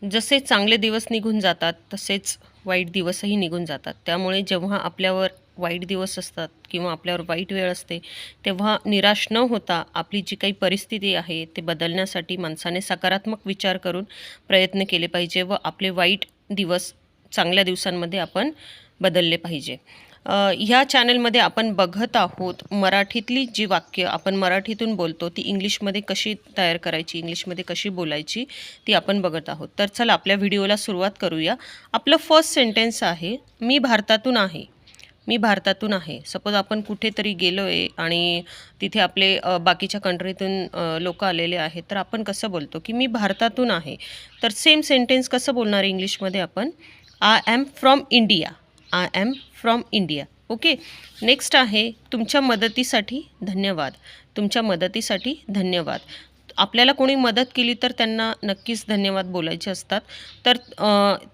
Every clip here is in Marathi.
जसे चांगले दिवस निघून जातात तसेच वाईट दिवसही निघून जातात. त्यामुळे जेव्हा आपल्यावर वाईट दिवस असतात किंवा आपल्यावर वाईट वेळ असते, तेव्हा निराश न होता आपली जी काही परिस्थिती आहे ते बदलण्यासाठी माणसाने सकारात्मक विचार करून प्रयत्न केले पाहिजे व आपले वाईट दिवस चांगल्या दिवसांमध्ये आपण बदलले पाहिजे. ह्या चॅनलमध्ये आपण बघत आहोत मराठीतली जी वाक्य आपण मराठीतून बोलतो ती इंग्लिशमध्ये कशी तयार करायची, इंग्लिशमध्ये कशी बोलायची ती आपण बघत आहोत. तर चला आपल्या व्हिडिओला सुरुवात करूया. आपलं फर्स्ट सेंटेन्स आहे, मी भारतातून आहे. मी भारतातून आहे. सपोज आपण कुठेतरी गेलो आहे आणि तिथे आपले बाकीच्या कंट्रीतून लोक आलेले आहेत, तर आपण कसं बोलतो की मी भारतातून आहे. तर सेम सेंटेन्स कसं बोलणार इंग्लिशमध्ये आपण, I am from India. I am from India. Okay. Next आहे, तुमच्या मदतीसाठी धन्यवाद. तुमच्या मदतीसाठी धन्यवाद. आपल्याला कोणी मदत केली तर त्यांना नक्कीच धन्यवाद बोलायचे असतात. तर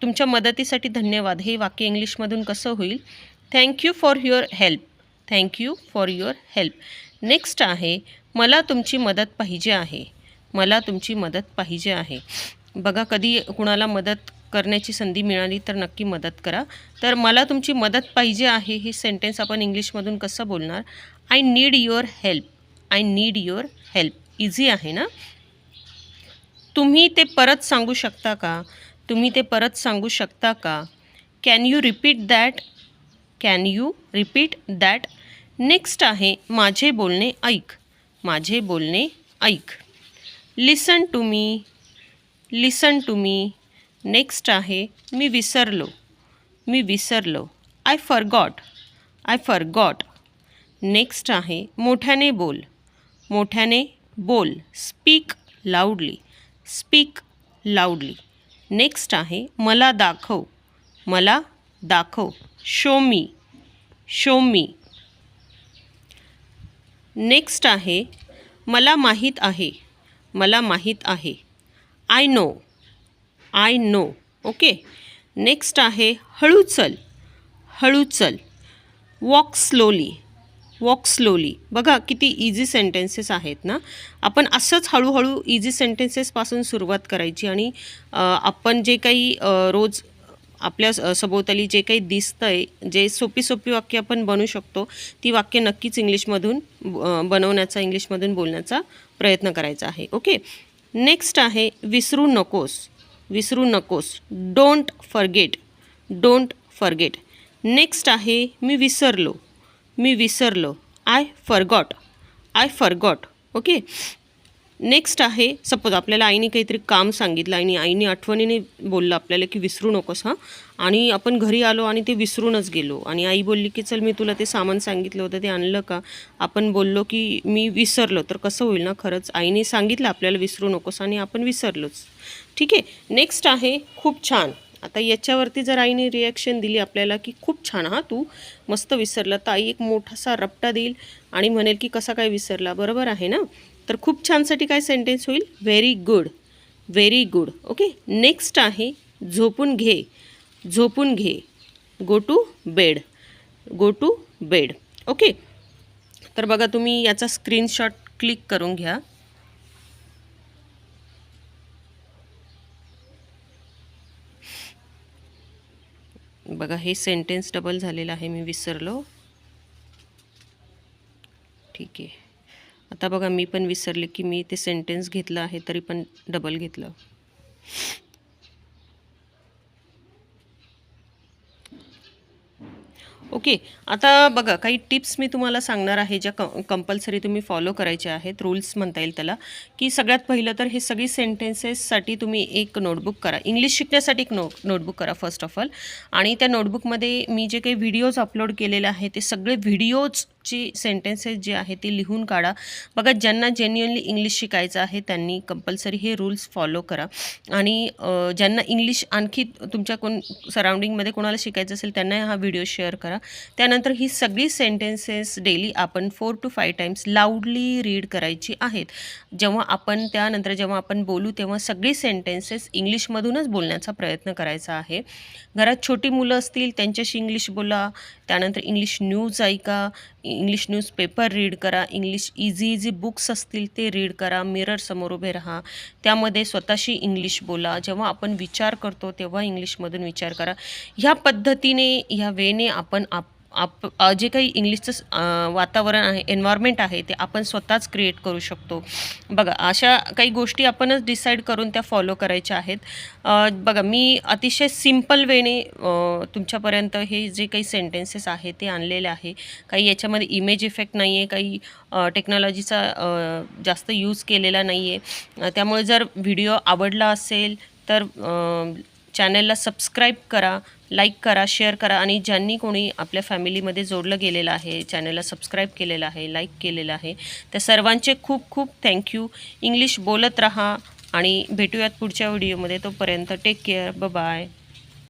तुमच्या मदतीसाठी धन्यवाद हे वाक्य इंग्लिशमधून कसं होईल, thank you for your help. Thank you for your help. Next आहे, मला तुमची मदत पाहिजे आहे. मला तुमची मदत पाहिजे आहे. बघा, कधी कुणाला मदत करण्याची संधी मिळाली तर नक्की मदत करा. तर मला तुमची मदत पाहिजे आहे हे सेंटेन्स आपण इंग्लिशमधून कसं बोलणार, I need your help. I need your help. Easy आहे ना. तुम्ही ते परत सांगू शकता का. तुम्ही ते परत सांगू शकता का. Can you repeat that. Can you repeat that. Next आहे, माझे बोलणे ऐक. माझे बोलणे ऐक. Listen to me. Listen to me. Next आहे, मी विसरलो. मी विसरलो. I forgot. I forgot. Next आहे, मोठ्याने बोल. मोठ्याने बोल. Speak loudly. Speak loudly. Next आहे, मला दाखव. मला दाखव. Show me. Show me. Next आहे, मला माहीत आहे. मला माहीत आहे. I know. I know. Okay. Next आहे, हळू चल. हळू चल. Walk slowly. Walk slowly. बघा किती इझी सेंटेन्सेस आहेत ना. आपण असंच हळूहळू इझी सेंटेन्सेसपासून सुरुवात करायची आणि आपण जे काही रोज आपल्या सभोवताली जे काही दिसतं आहे, जे सोपी सोपी वाक्य आपण बनवू शकतो, ती वाक्य नक्कीच इंग्लिशमधून बनवण्याचा, इंग्लिशमधून बोलण्याचा प्रयत्न करायचा आहे. ओके. नेक्स्ट आहे, विसरू नकोस. विसरू नकोस. Don't forget. Don't forget. Next आहे, मी विसरलो. मी विसरलो. I forgot. I forgot. Okay. Next आहे, सपोज आपल्याला आईने काहीतरी काम सांगितलं आणि आईने आठवणीने बोललं आपल्याला की विसरू नकोस हां, आणि आपण घरी आलो आणि ते विसरूनच गेलो आणि आई बोलली की चल मी तुला ते सामान सांगितलं होतं ते आणलं का. आपण बोललो की मी विसरलो, तर कसं होईल ना, खरंच आईने सांगितलं आपल्याला विसरू नकोस आणि आपण विसरलोच. ठीक आहे. नेक्स्ट आहे, खूप छान. आता याच्यावरती जर आईने रिॲक्शन दिली आपल्याला की खूप छान हां तू मस्त विसरला, तर आई एक मोठासा रपटा देईल आणि म्हणेल की कसा काय विसरला. बरोबर आहे ना. तर खूप छानसाठी काय सेंटेन्स होईल, very good. Very good. Okay. Next आहे, झोपून घे. झोपून घे. Go to bed. Go to bed. Okay. तर बघा, तुम्ही याचा स्क्रीनशॉट क्लिक करून घ्या. बघा, हे सेंटेन्स डबल झालेलं आहे, मी विसरलो. ठीक आहे. आता बघा, मी पण विसरले की मी ते सेंटेन्स घेतलं आहे तरी पण डबल घेतलं. ओके. आता बघा, काही टिप्स मी तुम्हाला सांगणार आहे ज्या कंपल्सरी तुम्ही फॉलो करायच्या आहेत. रूल्स म्हणता येईल त्याला. की सगळ्यात पहिलं तर हे सगळी सेंटेन्सेससाठी तुम्ही एक नोटबुक करा. इंग्लिश शिकण्यासाठी एक नोटबुक करा फर्स्ट ऑफ ऑल. आणि त्या नोटबुकमध्ये मी जे काही व्हिडिओज अपलोड केलेले आहे ते सगळे व्हिडिओजची सेंटेन्सेस जे आहे ते लिहून काढा. बघा, ज्यांना जेन्युअनली इंग्लिश शिकायचं आहे त्यांनी कंपल्सरी हे रूल्स फॉलो करा. आणि ज्यांना इंग्लिश आणखी तुमच्या सराउंडिंगमध्ये कोणाला शिकायचं असेल त्यांना हा व्हिडिओ शेअर करा. त्यानंतर ही सगळी सेंटेन्सेस डेली आपण 4 to 5 टाइम्स लाऊडली रीड करायची आहेत. त्यानंतर जेव्हा आपण बोलू तेव्हा सगळी सेंटेन्सेस इंग्लिशमधूनच बोलण्याचा प्रयत्न करायचा आहे. घरात छोटी मुलं असतील त्यांच्याशी इंग्लिश बोला. त्यानंतर इंग्लिश न्यूज ऐका. इंग्लिश न्यूजपेपर रीड करा, इंग्लिश इझी बुक्स असतील ते रीड करा, मिररसमोर उभे राहा, त्यामध्ये स्वतःशी इंग्लिश बोला. जेव्हा आपण विचार करतो तेव्हा इंग्लिशमधून विचार करा. ह्या पद्धतीने, ह्या वेने आपण जे काही इंग्लिशचं वातावरण आहे, एन्व्हायरमेंट आहे, ते आपण स्वतःच क्रिएट करू शकतो. बघा, अशा काही गोष्टी आपणच डिसाईड करून त्या फॉलो करायच्या आहेत. बघा, मी अतिशय सिम्पल वेने तुमच्यापर्यंत हे जे काही सेंटेन्सेस आहे ते आणलेले आहे. काही याच्यामध्ये इमेज इफेक्ट नाही आहे, काही टेक्नॉलॉजीचा जास्त यूज केलेला नाही आहे. त्यामुळे जर व्हिडिओ आवडला असेल तर चॅनलला सबस्क्राईब करा, लाईक करा, शेअर करा आणि ज्यांनी कोणी आपल्या फॅमिलीमध्ये जोडलं गेलेलं आहे, चॅनलला सबस्क्राईब केलेलं आहे, लाईक केलेलं आहे, त्या सर्वांचे खूप खूप थँक्यू. इंग्लिश बोलत राहा आणि भेटूयात पुढच्या व्हिडिओमध्ये. तोपर्यंत टेक केअर, बाय.